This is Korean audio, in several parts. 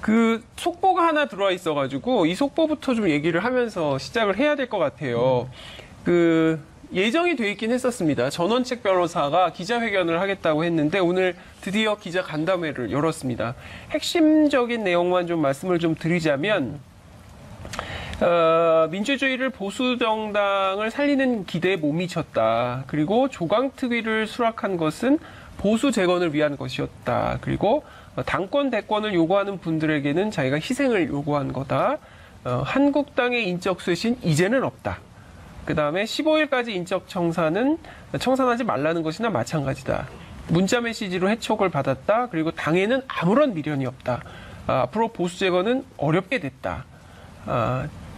그 속보가 하나 들어와 있어가지고 이 속보부터 좀 얘기를 하면서 시작을 해야 될 것 같아요. 그 예정이 돼 있긴 했었습니다. 전원책 변호사가 기자회견을 하겠다고 했는데 오늘 드디어 기자 간담회를 열었습니다. 핵심적인 내용만 좀 말씀을 좀 드리자면 민주주의를 보수 정당을 살리는 기대에 못 미쳤다. 그리고 조강특위를 수락한 것은 보수 재건을 위한 것이었다. 그리고 당권 대권을 요구하는 분들에게는 자기가 희생을 요구한 거다. 한국당의 인적 쇄신 이제는 없다. 그 다음에 15일까지 인적 청산하지 말라는 것이나 마찬가지다. 문자 메시지로 해촉을 받았다. 그리고 당에는 아무런 미련이 없다. 앞으로 보수 재건은 어렵게 됐다.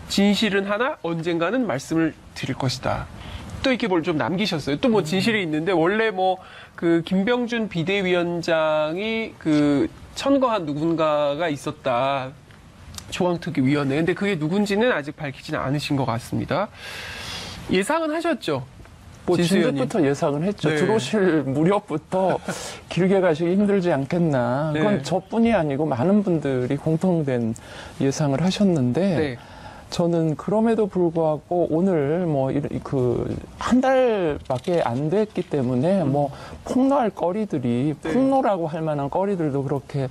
진실은 하나 언젠가는 말씀을 드릴 것이다. 또 이렇게 뭘 좀 남기셨어요. 또 뭐 진실이 있는데 원래 뭐 그 김병준 비대위원장이 그 천거한 누군가가 있었다. 조강특위위원회. 근데 그게 누군지는 아직 밝히지는 않으신 것 같습니다. 예상은 하셨죠? 뭐 진작부터 예상은 했죠. 네. 들어오실 무렵부터 길게 가시기 힘들지 않겠나. 그건 네. 저뿐이 아니고 많은 분들이 공통된 예상을 하셨는데 네. 저는 그럼에도 불구하고 오늘 뭐 그 한 달밖에 안 됐기 때문에 뭐 폭로할 거리들이 네. 폭로라고 할 만한 거리들도 그렇게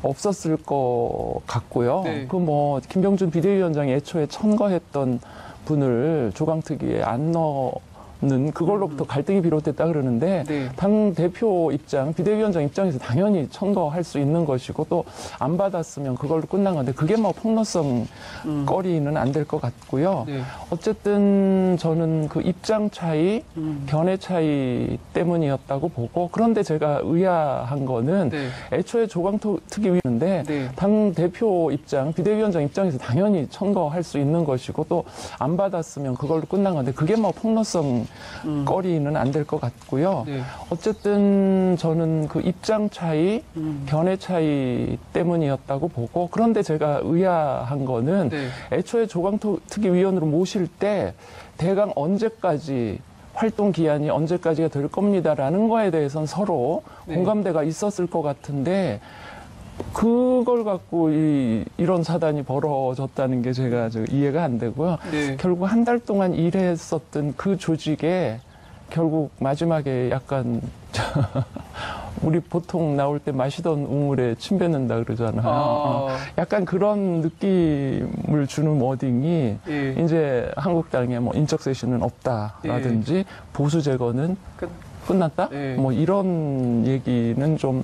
없었을 것 같고요. 네. 그 뭐 김병준 비대위원장이 애초에 천거했던 분을 조강특위에 안 넣는 그걸로부터 갈등이 비롯됐다 그러는데 네. 당 대표 입장, 비대위원장 입장에서 당연히 천거할 수 있는 것이고 또 안 받았으면 그걸로 끝난 건데 그게 뭐 폭로성 거리는 안 될 것 같고요. 네. 어쨌든 저는 그 입장 차이, 견해 차이 때문이었다고 보고 그런데 제가 의아한 거는 네. 애초에 조강특위인데 네. 당 대표 입장, 비대위원장 입장에서 당연히 천거할 수 있는 것이고 또 안 받았으면 그걸로 끝난 건데 그게 뭐 폭로성 거리는 안 될 것 같고요. 네. 어쨌든 저는 그 입장 차이, 견해 차이 때문이었다고 보고 그런데 제가 의아한 거는 네. 애초에 조강특위위원으로 모실 때 대강 언제까지 활동 기한이 언제까지가 될 겁니다라는 거에 대해서는 서로 네. 공감대가 있었을 것 같은데 그걸 갖고 이런 사단이 벌어졌다는 게 제가 이해가 안 되고요. 네. 결국 한 달 동안 일했었던 그 조직에 결국 마지막에 약간 우리 보통 나올 때 마시던 우물에 침 뱉는다 그러잖아요. 약간 그런 느낌을 주는 워딩이 예. 이제 한국당에 뭐 인적 쇄신은 없다라든지 보수 재건은 끝났다? 네. 뭐 이런 얘기는 좀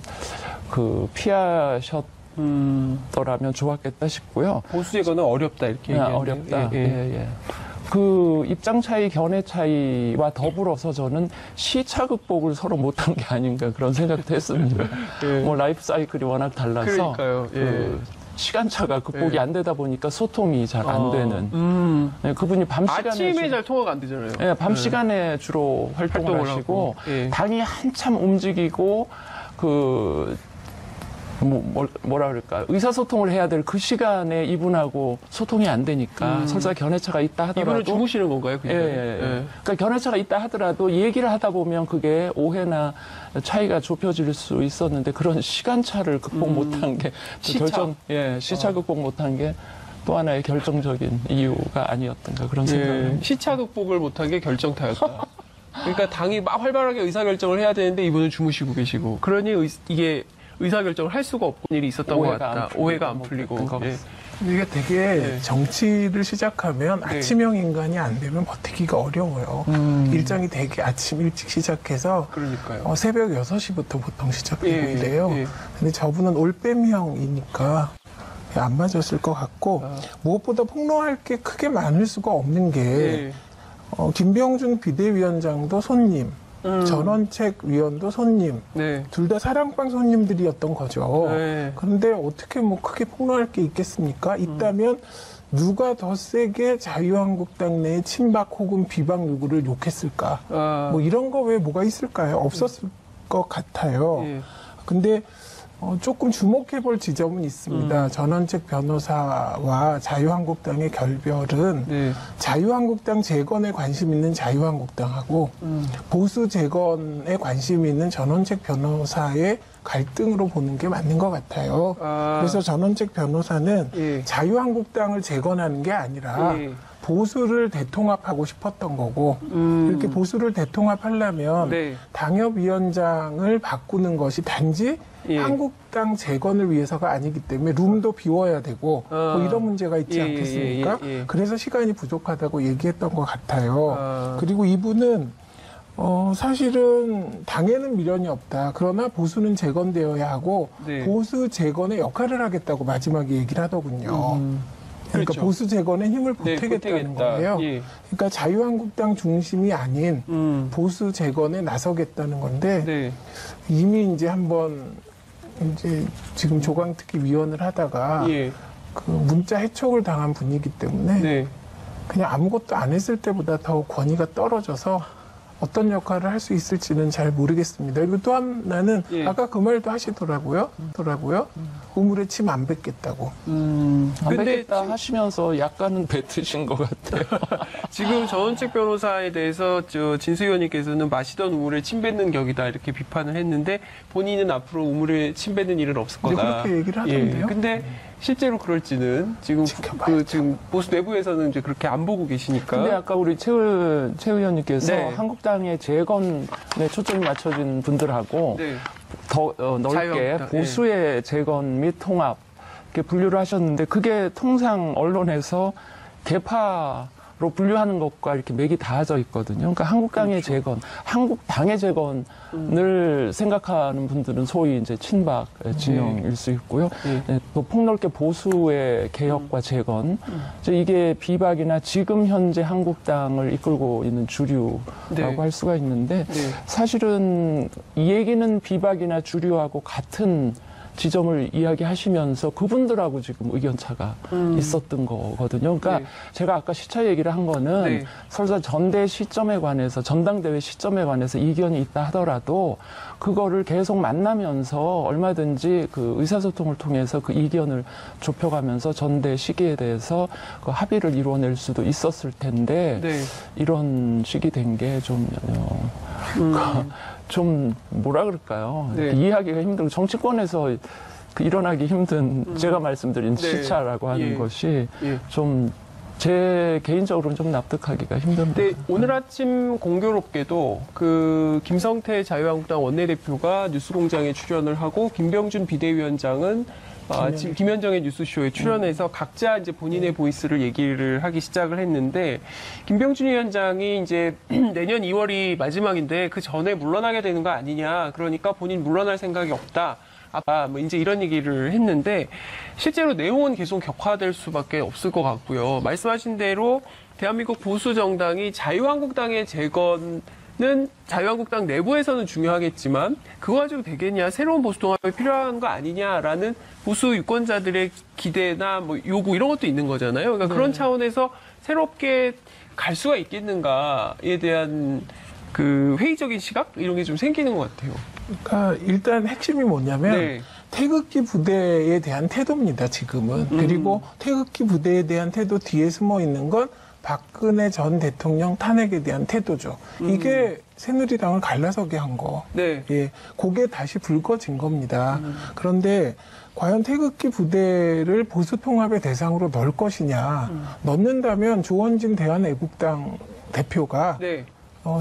그 피하셨더라면 좋았겠다 싶고요. 보수 재건은 어렵다 이렇게 얘기하네요. 어렵다. 예, 예. 예. 그 입장 차이, 견해 차이와 더불어서 저는 시차 극복을 서로 못한 게 아닌가 그런 생각도 했습니다. 예. 뭐 라이프 사이클이 워낙 달라서 그러니까요. 예. 그 시간차가 극복이 예. 안 되다 보니까 소통이 잘 안 되는. 네, 그분이 밤 시간에 아침에 잘 통화가 안 되잖아요. 예, 밤 시간에 주로 활동을 하시고 하고. 예. 당이 한참 움직이고 그 뭐라 그럴까 의사소통을 해야 될 그 시간에 이분하고 소통이 안 되니까 설사 견해차가 있다 하더라도 이분은 주무시는 건가요? 그냥? 예. 그러니까 견해차가 있다 하더라도 얘기를 하다 보면 그게 오해나 차이가 좁혀질 수 있었는데 그런 시간차를 극복 못한 게 시차. 시차 극복 못한 게 또 하나의 결정적인 이유가 아니었던가 그런 생각을 예. 합니다. 시차 극복을 못한 게 결정타였다. 그러니까 당이 막 활발하게 의사결정을 해야 되는데 이분은 주무시고 계시고 그러니 이게 의사결정을 할 수가 없는 일이 있었던 것 같다. 오해가 안 풀리고. 예. 이게 되게 정치를 시작하면 네. 아침형 인간이 안 되면 버티기가 어려워요. 일정이 되게 아침 일찍 시작해서 그러니까요. 새벽 6시부터 보통 시작되고 예, 이래요. 예. 근데 저분은 올빼미형이니까 안 맞았을 것 같고 무엇보다 폭로할 게 크게 많을 수가 없는 게 예. 김병준 비대위원장도 손님, 전원책 위원도 손님, 네. 둘 다 사랑방 손님들이었던 거죠. 네. 그런데 어떻게 뭐 크게 폭로할 게 있겠습니까? 있다면 누가 더 세게 자유한국당 내 친박 혹은 비박 누구를 욕했을까? 뭐 이런 거 외에 뭐가 있을까요? 없었을 것 같아요. 예. 근데 조금 주목해볼 지점은 있습니다. 전원책 변호사와 자유한국당의 결별은 네. 자유한국당 재건에 관심 있는 자유한국당하고 보수 재건에 관심 있는 전원책 변호사의 갈등으로 보는 게 맞는 것 같아요. 그래서 전원책 변호사는 예. 자유한국당을 재건하는 게 아니라 예. 보수를 대통합하고 싶었던 거고 이렇게 보수를 대통합하려면 네. 당협위원장을 바꾸는 것이 단지 예. 한국당 재건을 위해서가 아니기 때문에 룸도 비워야 되고 뭐 이런 문제가 있지 예, 않겠습니까? 예, 예, 예. 그래서 시간이 부족하다고 얘기했던 것 같아요. 아. 그리고 이분은 사실은 당에는 미련이 없다. 그러나 보수는 재건되어야 하고 네. 보수 재건의 역할을 하겠다고 마지막에 얘기를 하더군요. 그러니까 그렇죠. 보수 재건에 힘을 네, 보태겠다는 보태겠다. 거예요. 예. 그러니까 자유한국당 중심이 아닌 보수 재건에 나서겠다는 건데 네. 이미 이제 한번 이제 지금 조강특위 위원을 하다가 예. 그 문자 해촉을 당한 분이기 때문에 네. 그냥 아무것도 안 했을 때보다 더 권위가 떨어져서 어떤 역할을 할 수 있을지는 잘 모르겠습니다. 그리고 또 하나는 예. 아까 그 말도 하시더라고요. 우물에 침 안 뱉겠다고. 안 근데 뵙겠다 지금- 하시면서 약간은 뱉으신 것 같아요. 지금 전원책 변호사에 대해서 진수 의원님께서는 마시던 우물에 침 뱉는 격이다 이렇게 비판을 했는데 본인은 앞으로 우물에 침 뱉는 일은 없을 근데 거다. 그렇게 얘기를 하던데요. 근데 실제로 그럴지는 지금 지켜봐야죠. 지금 보수 내부에서는 이제 그렇게 안 보고 계시니까. 근데 아까 우리 최 의원님께서 네. 한국당의 재건에 초점이 맞춰진 분들하고 네. 더 넓게 자유한국당, 보수의 재건 및 통합 이렇게 분류를 하셨는데 그게 통상 언론에서 개파로 분류하는 것과 이렇게 맥이 닿아져 있거든요. 그러니까 한국당의 그렇죠. 재건, 한국당의 재건을 생각하는 분들은 소위 이제 친박 진영일 수 있고요. 네. 네, 또 폭넓게 보수의 개혁과 재건, 이제 이게 비박이나 지금 현재 한국당을 이끌고 있는 주류라고 네. 할 수가 있는데 네. 사실은 이 얘기는 비박이나 주류하고 같은 지점을 이야기하시면서 그분들하고 지금 의견차가 있었던 거거든요. 그러니까 네. 제가 아까 시차 얘기를 한 거는 네. 설사 전대 시점에 관해서 전당대회 시점에 관해서 이견이 있다 하더라도 그거를 계속 만나면서 얼마든지 그 의사소통을 통해서 그 이견을 좁혀가면서 전대 시기에 대해서 그 합의를 이루어낼 수도 있었을 텐데 네. 이런 식이 된 게 좀 뭐라 그럴까요? 네. 이해하기가 힘들고 정치권에서 그 일어나기 힘든 제가 말씀드린 네. 시차라고 하는 예. 것이 예. 좀 제 개인적으로는 좀 납득하기가 힘듭니다. 근데 오늘 아침 공교롭게도 그 김성태 자유한국당 원내대표가 뉴스공장에 출연을 하고 김병준 비대위원장은 지금 김현정의 뉴스쇼에 출연해서 각자 이제 본인의 보이스를 얘기를 하기 시작을 했는데 김병준 위원장이 이제 내년 2월이 마지막인데 그 전에 물러나게 되는 거 아니냐. 그러니까 본인 물러날 생각이 없다. 뭐 이제 이런 얘기를 했는데 실제로 내용은 계속 격화될 수밖에 없을 것 같고요. 말씀하신 대로 대한민국 보수 정당이 자유한국당의 재건은 자유한국당 내부에서는 중요하겠지만 그거 가지고 되겠냐, 새로운 보수 통합이 필요한 거 아니냐라는 보수 유권자들의 기대나 뭐 요구 이런 것도 있는 거잖아요. 그러니까 그런 차원에서 새롭게 갈 수가 있겠는가에 대한 그 회의적인 시각 이런 게 좀 생기는 것 같아요. 그러니까 일단 핵심이 뭐냐면 네. 태극기 부대에 대한 태도입니다. 지금은. 그리고 태극기 부대에 대한 태도 뒤에 숨어 있는 건 박근혜 전 대통령 탄핵에 대한 태도죠. 이게 새누리당을 갈라서게 한 거. 네. 예, 그게 다시 불거진 겁니다. 그런데 과연 태극기 부대를 보수 통합의 대상으로 넣을 것이냐. 넣는다면 조원진 대한애국당 대표가 네.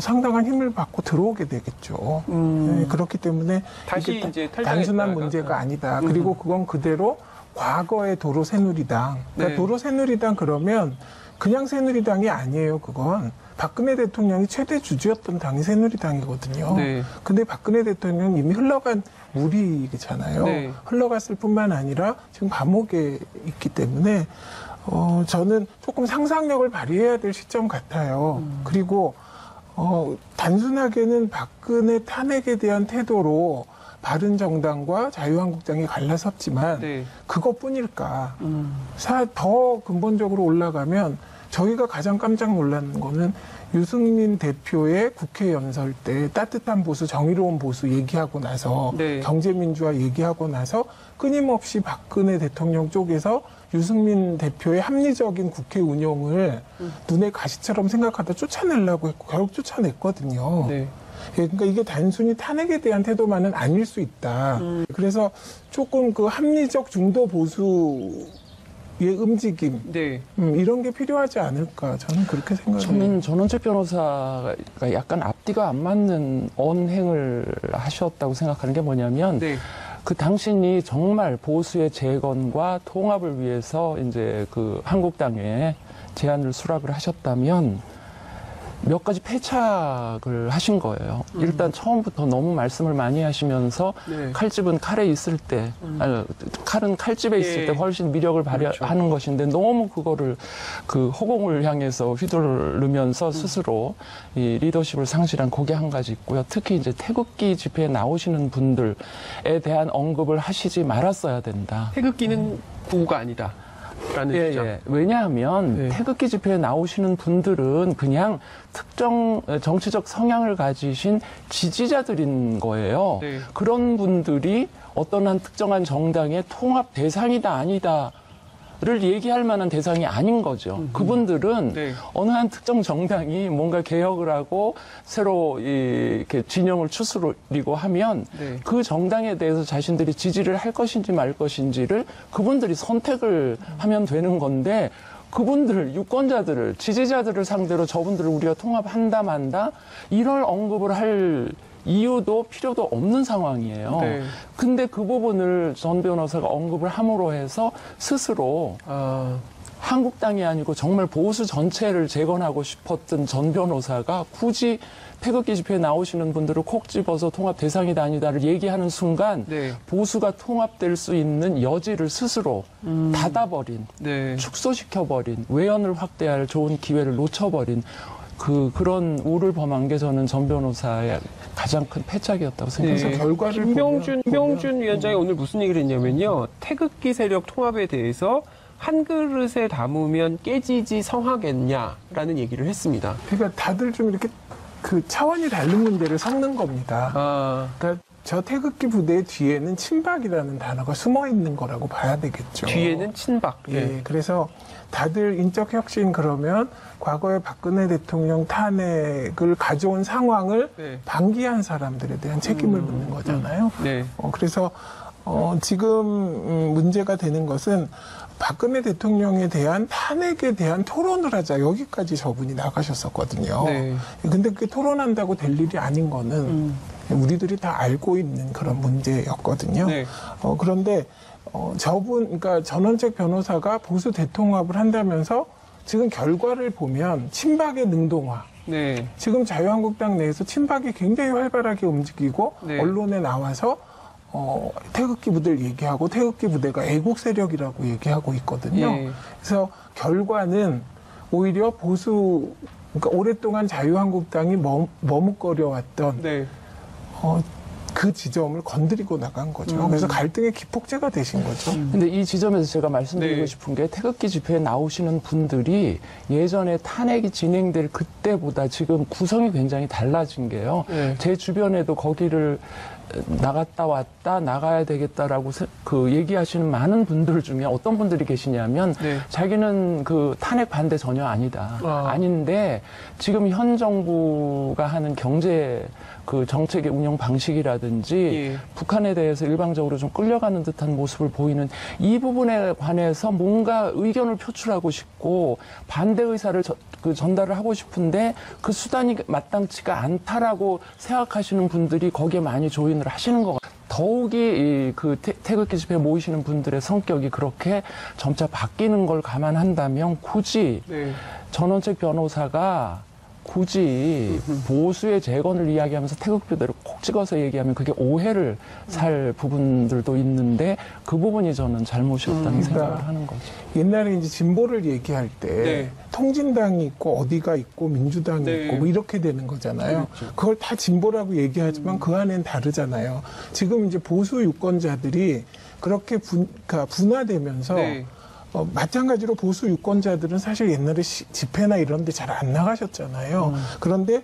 상당한 힘을 받고 들어오게 되겠죠. 네, 그렇기 때문에 다시 이게 이제 탈당했다가. 단순한 문제가 아니다. 그리고 그건 그대로 과거의 도로 새누리당. 그러니까 네. 도로 새누리당 그러면 그냥 새누리당이 아니에요. 그건 박근혜 대통령이 최대 주주였던 당이 새누리당이거든요. 네. 근데 박근혜 대통령은 이미 흘러간 물이잖아요. 네. 흘러갔을 뿐만 아니라 지금 감옥에 있기 때문에 저는 조금 상상력을 발휘해야 될 시점 같아요. 그리고 단순하게는 박근혜 탄핵에 대한 태도로 바른정당과 자유한국당이 갈라섰지만 네. 그것뿐일까? 더 근본적으로 올라가면 저희가 가장 깜짝 놀란 거는 유승민 대표의 국회 연설 때 따뜻한 보수, 정의로운 보수 얘기하고 나서 네. 경제민주화 얘기하고 나서 끊임없이 박근혜 대통령 쪽에서 유승민 대표의 합리적인 국회 운영을 눈에 가시처럼 생각하다 쫓아내려고 했고 결국 쫓아냈거든요. 네. 그러니까 이게 단순히 탄핵에 대한 태도만은 아닐 수 있다. 그래서 조금 그 합리적 중도 보수의 움직임 네. 이런 게 필요하지 않을까 저는 그렇게 생각해요. 저는 전원책 변호사가 약간 앞뒤가 안 맞는 언행을 하셨다고 생각하는 게 뭐냐면 네. 그 당신이 정말 보수의 재건과 통합을 위해서 이제 그 한국당에 제안을 수락을 하셨다면 몇 가지 패착을 하신 거예요. 일단 처음부터 너무 말씀을 많이 하시면서 네. 칼집은 칼에 있을 때, 아니, 칼은 칼집에 있을 예. 때 훨씬 미력을 발휘하는 것인데 너무 그거를 그 허공을 향해서 휘두르면서 스스로 이 리더십을 상실한 그게 한 가지 있고요. 특히 이제 태극기 집회에 나오시는 분들에 대한 언급을 하시지 말았어야 된다. 태극기는 구호가 아니다. 라는 예, 주장. 예. 왜냐하면 네. 태극기 집회에 나오시는 분들은 그냥 특정 정치적 성향을 가지신 지지자들인 거예요. 네. 그런 분들이 어떤 한 특정한 정당의 통합 대상이다 아니다. 를 얘기할 만한 대상이 아닌 거죠. 그분들은 네. 어느 한 특정 정당이 뭔가 개혁을 하고 새로 이렇게 진영을 추스리고 하면 네. 그 정당에 대해서 자신들이 지지를 할 것인지 말 것인지를 그분들이 선택을 하면 되는 건데 그분들, 유권자들을, 지지자들을 상대로 저분들을 우리가 통합한다 만다 이럴 언급을 할 이유도 필요도 없는 상황이에요. 네. 근데 그 부분을 전 변호사가 언급을 함으로 해서 스스로 한국당이 아니고 정말 보수 전체를 재건하고 싶었던 전 변호사가 굳이 태극기 집회에 나오시는 분들을 콕 집어서 통합 대상이다 아니다를 얘기하는 순간 네. 보수가 통합될 수 있는 여지를 스스로 닫아버린, 네. 축소시켜버린, 외연을 확대할 좋은 기회를 놓쳐버린 그런 우를 범한 게 저는 전 변호사의 가장 큰 패착이었다고 생각합니다. 그래서 결과를 김병준 위원장이 오늘 무슨 얘기를 했냐면요. 태극기 세력 통합에 대해서 한 그릇에 담으면 깨지지 성하겠냐라는 얘기를 했습니다. 그러니까 다들 좀 이렇게 그 차원이 다른 문제를 섞는 겁니다. 그러니까 저 태극기 부대의 뒤에는 친박이라는 단어가 숨어 있는 거라고 봐야 되겠죠. 뒤에는 친박. 예, 그래서 다들 인적 혁신 그러면 과거에 박근혜 대통령 탄핵을 가져온 상황을 네. 방기한 사람들에 대한 책임을 묻는 거잖아요. 네. 그래서 지금 문제가 되는 것은 박근혜 대통령에 대한 탄핵에 대한 토론을 하자 여기까지 저분이 나가셨었거든요. 네. 근데 그게 토론한다고 될 일이 아닌 거는 우리들이 다 알고 있는 그런 문제였거든요. 네. 그런데 그러니까 전원책 변호사가 보수 대통합을 한다면서 지금 결과를 보면 친박의 능동화. 네. 지금 자유한국당 내에서 친박이 굉장히 활발하게 움직이고 네. 언론에 나와서 태극기 부대를 얘기하고 태극기 부대가 애국 세력이라고 얘기하고 있거든요. 예. 그래서 결과는 오히려 보수, 그러니까 오랫동안 자유한국당이 머뭇거려 왔던 네. 그 지점을 건드리고 나간 거죠. 그래서 갈등의 기폭제가 되신 거죠. 근데 이 지점에서 제가 말씀드리고 네. 싶은 게 태극기 집회에 나오시는 분들이 예전에 탄핵이 진행될 그때보다 지금 구성이 굉장히 달라진 게요. 네. 제 주변에도 거기를 나갔다 왔다 나가야 되겠다라고 그 얘기하시는 많은 분들 중에 어떤 분들이 계시냐면 네. 자기는 그 탄핵 반대 전혀 아니다. 아닌데 지금 현 정부가 하는 경제 그 정책의 운영 방식이라든지 예. 북한에 대해서 일방적으로 좀 끌려가는 듯한 모습을 보이는 이 부분에 관해서 뭔가 의견을 표출하고 싶고 반대 의사를 전달을 하고 싶은데 그 수단이 마땅치가 않다라고 생각하시는 분들이 거기에 많이 조인을 하시는 것 같아요. 더욱이 그 태극기 집회에 모이시는 분들의 성격이 그렇게 점차 바뀌는 걸 감안한다면 굳이 네. 전원책 변호사가 굳이 보수의 재건을 이야기하면서 태극기대로 콕 찍어서 얘기하면 그게 오해를 살 부분들도 있는데 그 부분이 저는 잘못이었다는 생각을 하는 거죠. 옛날에 이제 진보를 얘기할 때 네. 통진당이 있고 어디가 있고 민주당이 네. 있고 뭐 이렇게 되는 거잖아요. 그렇죠. 그걸 다 진보라고 얘기하지만 그 안엔 다르잖아요. 지금 이제 보수 유권자들이 그렇게 분화되면서 네. 마찬가지로 보수 유권자들은 사실 옛날에 집회나 이런 데 잘 안 나가셨잖아요. 그런데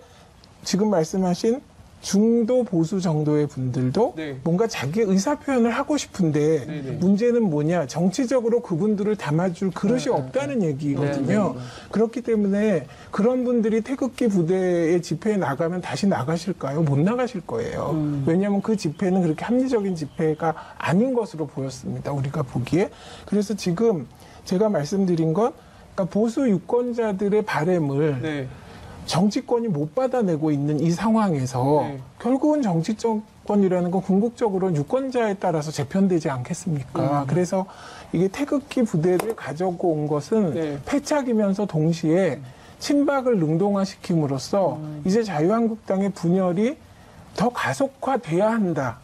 지금 말씀하신 중도 보수 정도의 분들도 네. 뭔가 자기 의사 표현을 하고 싶은데 네네. 문제는 뭐냐, 정치적으로 그분들을 담아줄 그릇이 없다는 얘기거든요. 그렇기 때문에 그런 분들이 태극기 부대의 집회에 나가면 다시 나가실까요? 못 나가실 거예요. 왜냐하면 그 집회는 그렇게 합리적인 집회가 아닌 것으로 보였습니다. 우리가 보기에. 그래서 지금 제가 말씀드린 건, 그러니까 보수 유권자들의 바램을 네. 정치권이 못 받아내고 있는 이 상황에서 네. 결국은 정치권이라는 건 궁극적으로 유권자에 따라서 재편되지 않겠습니까? 그래서 이게 태극기 부대를 가져고 온 것은 네. 패착이면서 동시에 친박을 능동화시킴으로써 이제 자유한국당의 분열이 더 가속화돼야 한다.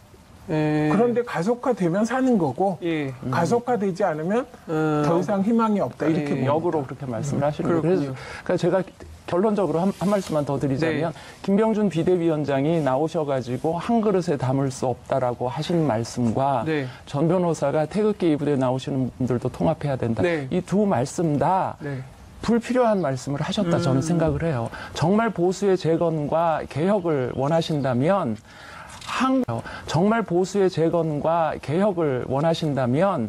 그런데 가속화되면 사는 거고 예. 가속화되지 않으면 더 이상 희망이 없다. 이렇게 봅니다. 역으로 그렇게 말씀을 하시는 거예요. 그렇군요. 그래서 제가 결론적으로 한 말씀만 더 드리자면 네. 김병준 비대위원장이 나오셔가지고 한 그릇에 담을 수 없다라고 하신 말씀과 네. 전 변호사가 태극기 부대에 나오시는 분들도 통합해야 된다. 네. 이 두 말씀 다 네. 불필요한 말씀을 하셨다 저는 생각을 해요. 정말 보수의 재건과 개혁을 원하신다면 정말 보수의 재건과 개혁을 원하신다면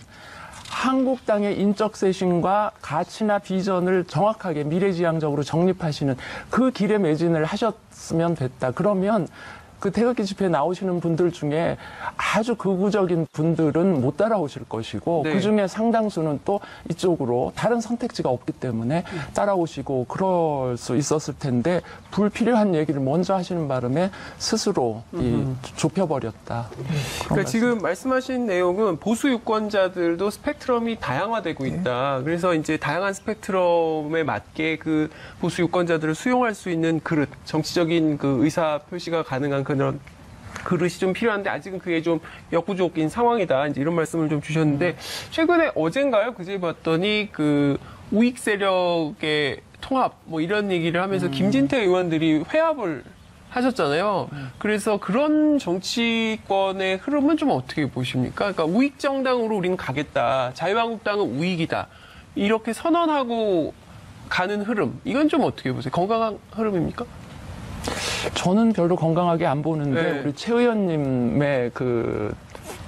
한국당의 인적 쇄신과 가치나 비전을 정확하게 미래지향적으로 정립하시는 그 길에 매진을 하셨으면 됐다. 그러면 그 태극기 집회에 나오시는 분들 중에 아주 극우적인 분들은 못 따라오실 것이고 네. 그중에 상당수는 또 이쪽으로 다른 선택지가 없기 때문에 따라오시고 그럴 수 있었을 텐데 불필요한 얘기를 먼저 하시는 바람에 스스로 좁혀버렸다. 그러니까 지금 말씀하신 내용은 보수 유권자들도 스펙트럼이 다양화되고 있다. 그래서 이제 다양한 스펙트럼에 맞게 그 보수 유권자들을 수용할 수 있는 그릇, 정치적인 그 의사 표시가 가능한 그런 그릇이 좀 필요한데 아직은 그게 좀 역부족인 상황이다. 이제 이런 말씀을 좀 주셨는데 최근에 어젠가요? 그제 봤더니 그 우익 세력의 통합 뭐 이런 얘기를 하면서 김진태 의원들이 회합을 하셨잖아요. 그래서 그런 정치권의 흐름은 좀 어떻게 보십니까? 그러니까 우익 정당으로 우리는 가겠다. 자유한국당은 우익이다. 이렇게 선언하고 가는 흐름. 이건 좀 어떻게 보세요? 건강한 흐름입니까? 저는 별로 건강하게 안 보는데 네. 우리 최 의원님의 그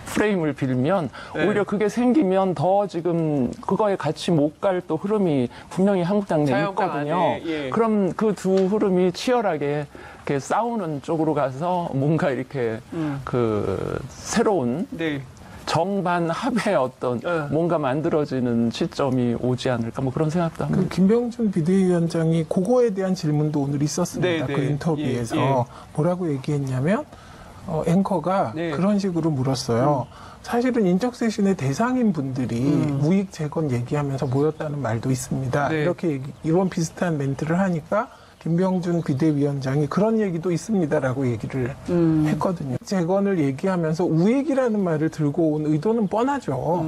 프레임을 빌면 네. 오히려 그게 생기면 더 지금 그거에 같이 못 갈 또 흐름이 분명히 한국당 내에 자유한국당 있거든요. 안에, 예. 그럼 그 두 흐름이 치열하게 이렇게 싸우는 쪽으로 가서 뭔가 이렇게 그 새로운 네. 정반 합의 어떤 뭔가 만들어지는 시점이 오지 않을까 뭐 그런 생각도 합니다. 그 김병준 비대위원장이 그거에 대한 질문도 오늘 있었습니다. 네, 그 네. 인터뷰에서 예, 예. 뭐라고 얘기했냐면 앵커가 네. 그런 식으로 물었어요. 사실은 인적쇄신의 대상인 분들이 우익 재건 얘기하면서 모였다는 말도 있습니다. 네. 이렇게 이런 비슷한 멘트를 하니까 김병준 비대위원장이 그런 얘기도 있습니다라고 얘기를 했거든요. 재건을 얘기하면서 우익이라는 말을 들고 온 의도는 뻔하죠.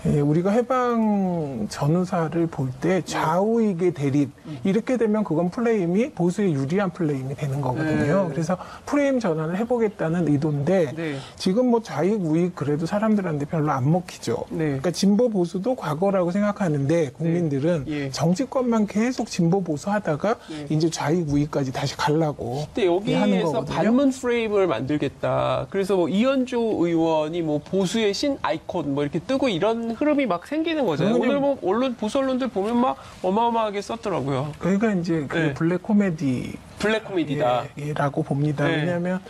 예, 우리가 해방 전후사를 볼 때 좌우익의 대립 이렇게 되면 그건 플레임이 보수에 유리한 플레임이 되는 거거든요. 네. 그래서 프레임 전환을 해보겠다는 의도인데 네. 지금 뭐 좌익 우익 그래도 사람들한테 별로 안 먹히죠. 네. 그러니까 진보 보수도 과거라고 생각하는데 국민들은 예. 정치권만 계속 진보 보수 하다가 네. 이제 좌익 우익까지 다시 가려고 근데 하는 여기에서 거거든요. 반문 프레임을 만들겠다. 그래서 뭐 이현주 의원이 뭐 보수의 신 아이콘 뭐 이렇게 뜨고 이런 흐름이 막 생기는 거잖아요. 그러면- 오늘 뭐 언론 보수 언론들 보면 막 어마어마하게 썼더라고요. 그러니까 이제 그 네. 블랙 코미디 블랙 코미디다. 라고 봅니다. 네. 왜냐하면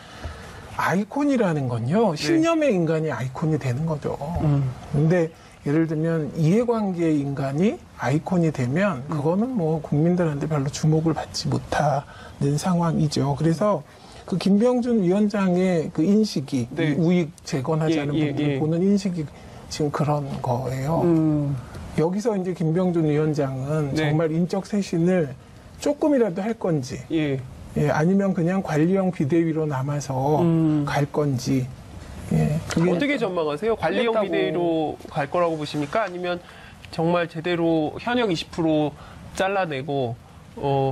아이콘이라는 건요, 신념의 인간이 아이콘이 되는 거죠. 근데 예를 들면 이해관계의 인간이 아이콘이 되면 그거는 뭐 국민들한테 별로 주목을 받지 못하는 상황이죠. 그래서 그 김병준 위원장의 그 인식이 네. 이 우익 재건하자는 예, 예, 분들 예. 보는 인식이 지금 그런 거예요. 여기서 이제 김병준 위원장은 네. 정말 인적 쇄신을 조금이라도 할 건지, 예. 예, 아니면 그냥 관리형 비대위로 남아서 갈 건지, 예, 그게 어떻게 전망하세요? 관리형 그랬다고- 비대위로 갈 거라고 보십니까? 아니면 정말 제대로 현역 20% 잘라내고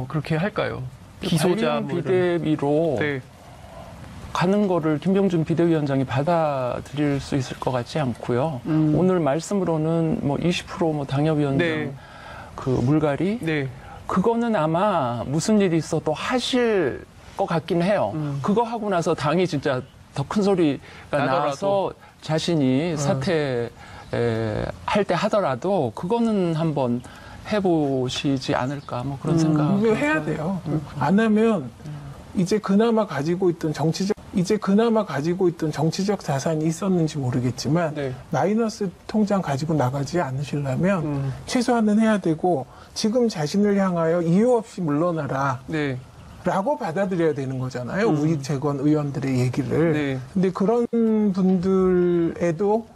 그렇게 할까요? 기소자 관리형 뭐 이런. 비대위로 네. 가는 거를 김병준 비대위원장이 받아들일 수 있을 것 같지 않고요. 오늘 말씀으로는 뭐 20% 당협위원장 네. 그 물갈이 네. 그거는 아마 무슨 일이 있어도 하실 것 같긴 해요. 그거 하고 나서 당이 진짜 더 큰 소리가 나더라도. 나서 자신이 사퇴할 때 하더라도 그거는 한번 해보시지 않을까 뭐 그런 생각. 이거 해야 돼요. 안 하면 이제 그나마 가지고 있던 정치적 자산이 있었는지 모르겠지만 네. 마이너스 통장 가지고 나가지 않으시려면 최소한은 해야 되고 지금 자신을 향하여 이유 없이 물러나라. 네. 라고 받아들여야 되는 거잖아요. 우익 재건 의원들의 얘기를. 네. 근데 그런 분들에도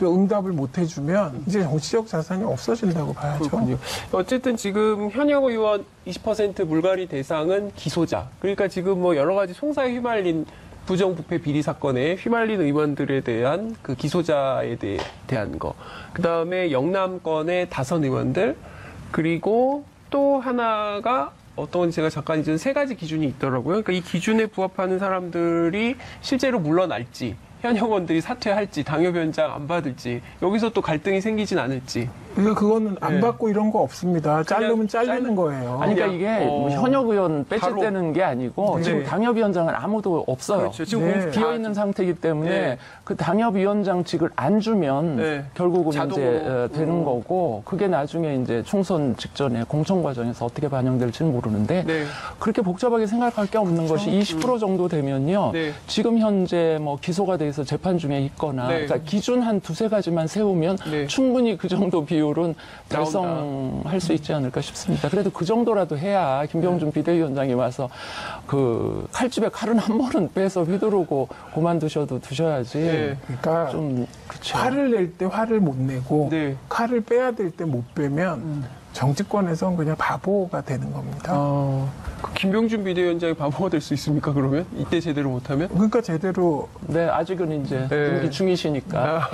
응답을 못 해주면 이제 정치적 자산이 없어진다고 봐야죠. 그렇군요. 어쨌든 지금 현역 의원 20% 물갈이 대상은 기소자. 그러니까 지금 뭐 여러 가지 송사에 휘말린 부정부패 비리 사건에 휘말린 의원들에 대한 그 기소자에 대한 거. 그 다음에 영남권의 다선 의원들. 그리고 또 하나가 어떤 건지 제가 잠깐 잊은 세 가지 기준이 있더라고요. 그러니까 이 기준에 부합하는 사람들이 실제로 물러날지, 현역원들이 사퇴할지, 당협위원장 안 받을지, 여기서 또 갈등이 생기진 않을지. 그러니까 그거는 안 네. 받고 이런 거 없습니다. 자르면 잘리는 거예요. 아니, 그러니까 이게 뭐 현역 의원 바로. 빼질되는 게 아니고 네. 지금 당협위원장은 아무도 없어요. 그렇죠. 지금 네. 비어있는 상태이기 때문에 네. 그 당협위원장직을 안 주면 네. 결국은 자동으로. 이제 되는 거고 그게 나중에 이제 총선 직전에 공천 과정에서 어떻게 반영될지는 모르는데 네. 그렇게 복잡하게 생각할 게 없는 것이 20% 정도 되면요. 네. 지금 현재 뭐 기소가 돼 있어 재판 중에 있거나 네. 그러니까 기준 한 두세 가지만 세우면 네. 충분히 그 정도 비율은 달성할 수 있지 않을까 싶습니다. 그래도 그 정도라도 해야 김병준 비대위원장이 와서 그 칼집에 칼은 한 번은 빼서 휘두르고 그만두셔도 두셔야지. 네. 그러니까 좀 그쵸. 화를 낼 때 화를 못 내고 네. 칼을 빼야 될 때 못 빼면 정치권에선 그냥 바보가 되는 겁니다. 그 김병준 비대위원장이 바보가 될 수 있습니까, 그러면? 이때 제대로 못하면? 그러니까 제대로 네, 아직은 이제 네. 임기 중이시니까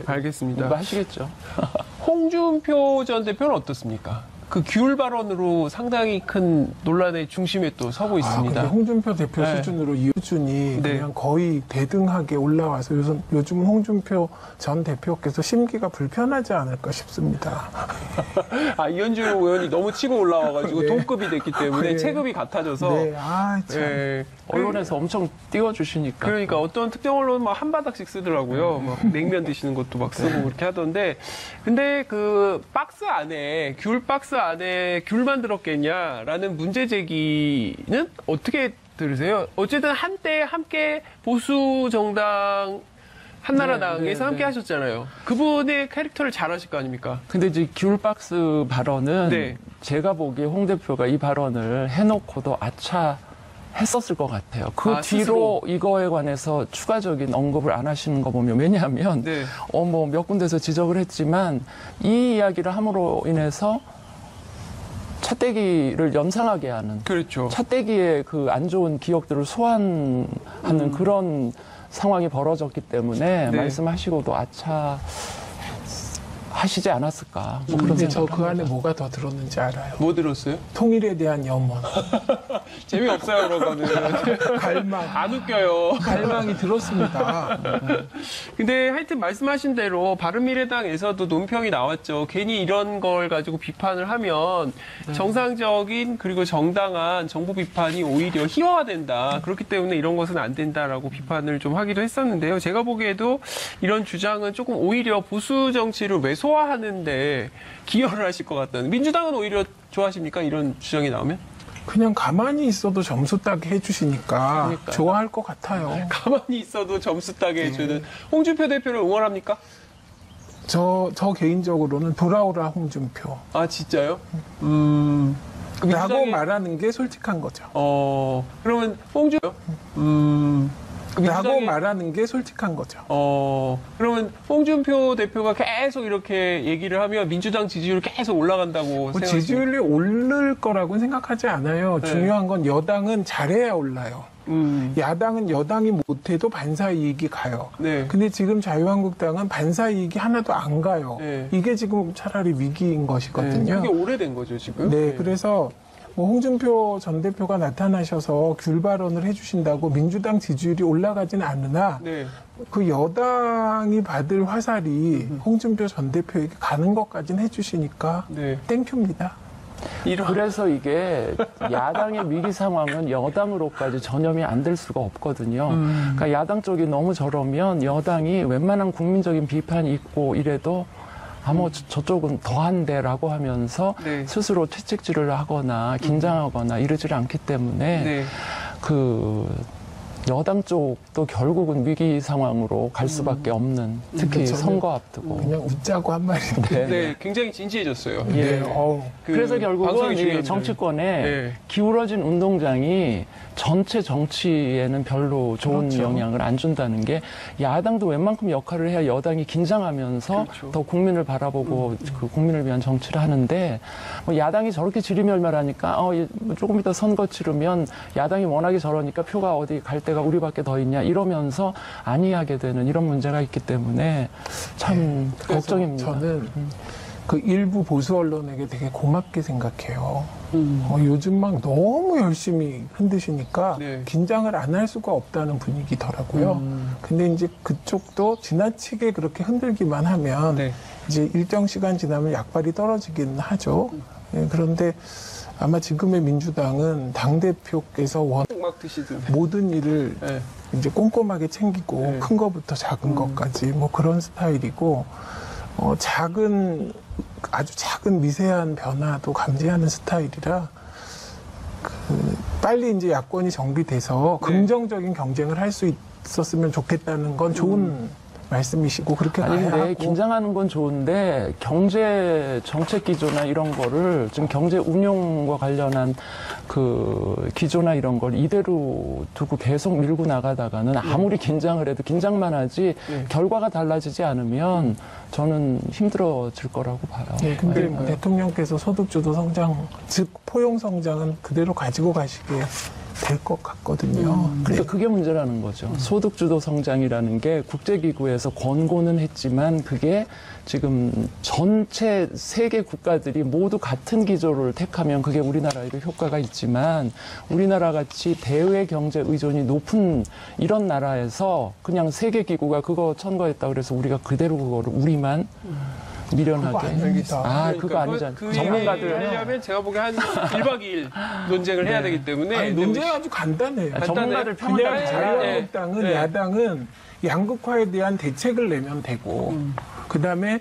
알겠습니다. 이거 하시겠죠. 홍준표 전 대표는 어떻습니까? 그 규율 발언으로 상당히 큰 논란의 중심에 또 서고 있습니다. 근데 홍준표 대표 네. 수준으로 이 수준이 네. 그냥 거의 대등하게 올라와서 요즘은 홍준표 전 대표께서 심기가 불편하지 않을까 싶습니다. 이현주 의원이 너무 치고 올라와가지고 네. 동급이 됐기 때문에 네. 체급이 같아져서. 네, 참. 예. 언론에서 엄청 띄워주시니까. 그러니까 어떤 특정 언론은 막 한 바닥씩 쓰더라고요. 막 냉면 드시는 것도 막 쓰고 그렇게 하던데. 근데 그 박스 안에, 귤 박스 안에 귤만 들었겠냐라는 문제 제기는 어떻게 들으세요? 어쨌든 한때 함께 보수 정당 한나라당에서 네, 함께 네. 하셨잖아요. 그분의 캐릭터를 잘 아실 거 아닙니까? 근데 이제 귤박스 발언은 네. 제가 보기에 홍 대표가 이 발언을 해놓고도 했었을 것 같아요. 그 뒤로 스스로. 이거에 관해서 추가적인 언급을 안 하시는 거 보면 왜냐하면 네. 뭐 몇 군데서 지적을 했지만 이 이야기를 함으로 인해서 차떼기를 연상하게 하는 그렇죠. 차떼기의 그 안 좋은 기억들을 소환하는 그런 상황이 벌어졌기 때문에 네. 말씀하시고도 하시지 않았을까 뭐 그런 근데 저 생각. 그 안에 뭐가 더 들었는지 알아요. 뭐 들었어요? 통일에 대한 염원, 재미없어요, 그런 거는. 갈망, 안 웃겨요. 갈망이 들었습니다. 근데 하여튼 말씀하신 대로 바른미래당에서도 논평이 나왔죠. 괜히 이런 걸 가지고 비판을 하면 정상적인 그리고 정당한 정부 비판이 오히려 희화화된다. 그렇기 때문에 이런 것은 안 된다라고 비판을 좀 하기도 했었는데요. 제가 보기에도 이런 주장은 조금 오히려 보수 정치를 왜소화하는데 기여를 하실 것 같다는. 민주당은 오히려 좋아하십니까? 이런 주장이 나오면? 그냥 가만히 있어도 점수 따게 해주시니까 그러니까요. 좋아할 것 같아요. 가만히 있어도 점수 따게 해주는 홍준표 대표를 응원합니까? 저 개인적으로는 돌아오라 홍준표. 아, 진짜요? 그 라고 민주당의- 말하는 게 솔직한 거죠. 그러면 홍준표? 그 라고 민주당의- 말하는 게 솔직한 거죠. 그러면 홍준표 대표가 계속 이렇게 얘기를 하면 민주당 지지율 계속 올라간다고 뭐 생각하십니까? 지지율이 오를 거라고는 생각하지 않아요. 네. 중요한 건 여당은 잘해야 올라요. 야당은 여당이 못해도 반사이익이 가요. 네. 근데 지금 자유한국당은 반사이익이 하나도 안 가요. 네. 이게 지금 차라리 위기인 것이거든요. 그게 오래된 거죠, 지금? 네, 그래서 뭐 홍준표 전 대표가 나타나셔서 귤 발언을 해주신다고 민주당 지지율이 올라가지는 않으나 네. 그 여당이 받을 화살이 홍준표 전 대표에게 가는 것까지는 해주시니까 네. 땡큐입니다. 그래서 이게 야당의 위기 상황은 여당으로까지 전염이 안 될 수가 없거든요. 그러니까 야당 쪽이 너무 저러면 여당이 웬만한 국민적인 비판이 있고 이래도 저쪽은 더한데라고 하면서 네. 스스로 채찍질을 하거나 긴장하거나 이러질 않기 때문에 네. 그 여당 쪽도 결국은 위기 상황으로 갈 수밖에 없는, 특히 저는 선거 앞두고. 그냥 웃자고 한 말인데. 네, 굉장히 진지해졌어요. 네. 그래서 결국은 방송이 이 중요합니다. 정치권에 네. 기울어진 운동장이 전체 정치에는 별로 좋은 그렇죠. 영향을 안 준다는 게, 야당도 웬만큼 역할을 해야 여당이 긴장하면서 그렇죠. 더 국민을 바라보고 그 국민을 위한 정치를 하는데, 뭐 야당이 저렇게 지리멸멸하니까 조금 이따 선거 치르면 야당이 워낙에 저러니까 표가 어디 갈 데가 우리밖에 더 있냐 이러면서 안이하게 되는 이런 문제가 있기 때문에 참 그래서 걱정입니다. 저는 그 일부 보수 언론에게 되게 고맙게 생각해요. 요즘 막 너무 열심히 흔드시니까 네. 긴장을 안 할 수가 없다는 분위기더라고요. 근데 이제 그쪽도 지나치게 그렇게 흔들기만 하면 네. 이제 일정 시간 지나면 약발이 떨어지긴 하죠. 예, 그런데 아마 지금의 민주당은 당대표께서 막 드시든. 모든 일을 네. 이제 꼼꼼하게 챙기고 네. 큰 거부터 작은 것까지 뭐 그런 스타일이고 아주 작은 미세한 변화도 감지하는 스타일이라 빨리 이제 야권이 정비돼서 네. 긍정적인 경쟁을 할 수 있었으면 좋겠다는 건 좋은 말씀이시고 그렇게 아니 가야 근데 하고 긴장하는 건 좋은데 경제 정책 기조나 이런 거를 지금 경제 운용과 관련한 그 기조나 이런 걸 이대로 두고 계속 밀고 나가다가는 아무리 긴장을 해도 긴장만 하지 네. 결과가 달라지지 않으면 저는 힘들어질 거라고 봐요. 예, 근데 뭐 대통령께서 소득주도 성장, 즉 포용 성장은 그대로 가지고 가시게 될 것 같거든요. 그러니까 그게 문제라는 거죠. 소득주도 성장이라는 게 국제기구에서 권고는 했지만 그게 지금 전체 세계 국가들이 모두 같은 기조를 택하면 그게 우리나라에도 효과가 있지만 우리나라 같이 대외 경제 의존이 높은 이런 나라에서 그냥 세계기구가 그거 천거했다고 그래서 우리가 그대로 그거를 우리만 미련하게. 그거 아닙니다. 그거 아니잖아요. 그 전문가들. 하려면 제가 보기에 한 1박 2일 논쟁을 해야 되기 때문에. 아니, 논쟁이 아주 간단해요. 전문가들 평을 그냥 딱 자유한국당은 네. 야당은 양극화에 대한 대책을 내면 되고 그다음에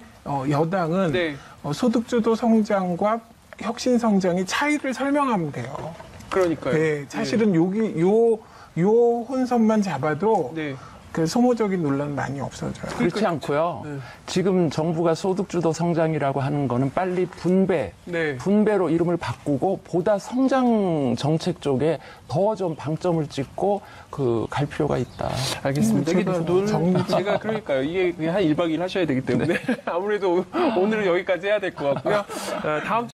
여당은 네. 소득주도 성장과 혁신 성장의 차이를 설명하면 돼요. 그러니까요. 네, 사실은 요 혼선만 잡아도 네. 그 소모적인 논란 많이 없어져요. 그렇지 않고요. 지금 정부가 소득주도 성장이라고 하는 거는 빨리 네. 분배로 이름을 바꾸고 보다 성장 정책 쪽에 더 좀 방점을 찍고 갈 필요가 있다. 알겠습니다. 이게 제가 제가 그러니까요. 이게 한 1박 2일 하셔야 되기 때문에 아무래도 오늘은 여기까지 해야 될 것 같고요. 다음